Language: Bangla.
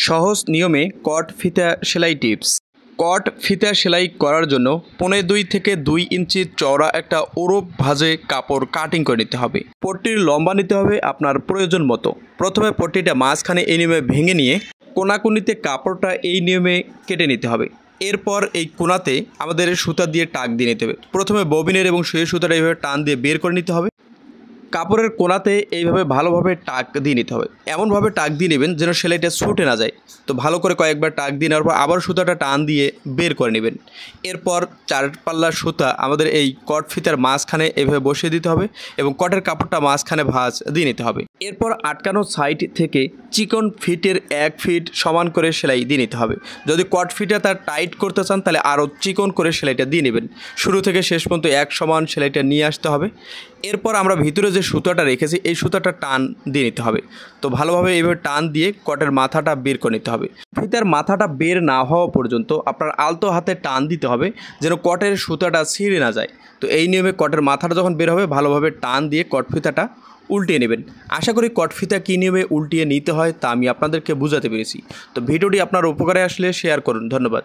সহজ নিয়মে কট ফিতা সেলাই টিপস। কট ফিতা সেলাই করার জন্য 1.5 থেকে 2 ইঞ্চি চওড়া একটা ওরপ ভাঁজে কাপড় কাটিং করে নিতে হবে। পট্টির লম্বা নিতে হবে আপনার প্রয়োজন মতো। প্রথমে পট্টিটা মাঝখানে এই নিয়মে ভেঙে নিয়ে কোনাকুনিতে কাপড়টা এই নিয়মে কেটে নিতে হবে। এরপর এই কোনাতে আমাদের সুতা দিয়ে টাক দিয়ে নিতে হবে। প্রথমে ববিনের এবং সুইয়ের সুতাটা এইভাবে টান দিয়ে বের করে নিতে হবে। কাপড়ের কোনাতে এইভাবে ভালোভাবে টাক দিয়ে নিতে হবে। এমনভাবে টাক দিয়ে নেবেন যেন সেলাইটা ছুটে না যায়। তো ভালো করে কয়েকবার টাক দিয়ে নেওয়ার পর আবার সুতাটা টান দিয়ে বের করে নেবেন। এরপর 4 পাল্লার সুতা আমাদের এই কট ফিতার মাঝখানে এভাবে বসিয়ে দিতে হবে এবং কটের কাপড়টা মাঝখানে ভাঁজ দিয়ে নিতে হবে। এরপর আটকানো সাইড থেকে চিকন ফিটের 1 ফিট সমান করে সেলাই দিয়ে নিতে হবে। যদি কট ফিটা তার টাইট করতে চান তাহলে আরও চিকন করে সেলাইটা দিয়ে নেবেন। শুরু থেকে শেষ পর্যন্ত এক সমান সেলাইটা নিয়ে আসতে হবে। এরপর আমরা ভিতরে যে সুতাটা রেখেছি এই সুতাটা টান দিয়ে নিতে হবে। তো ভালোভাবে এইভাবে টান দিয়ে কটের মাথাটা বের করে নিতে হবে। ফিতার মাথাটা বের না হওয়া পর্যন্ত আপনার আলতো হাতে টান দিতে হবে যেন কটের সুতাটা ছিঁড়ে না যায়। তো এই নিয়মে কটের মাথাটা যখন বের হবে ভালোভাবে টান দিয়ে কট ফিতাটা উল্টিয়ে নেবেন। আশা করি কট ফিতা কী নিয়মে উল্টিয়ে নিতে হয় তা আমি আপনাদেরকে বোঝাতে পেরেছি। তো ভিডিওটি আপনার উপকারে আসলে শেয়ার করুন। ধন্যবাদ।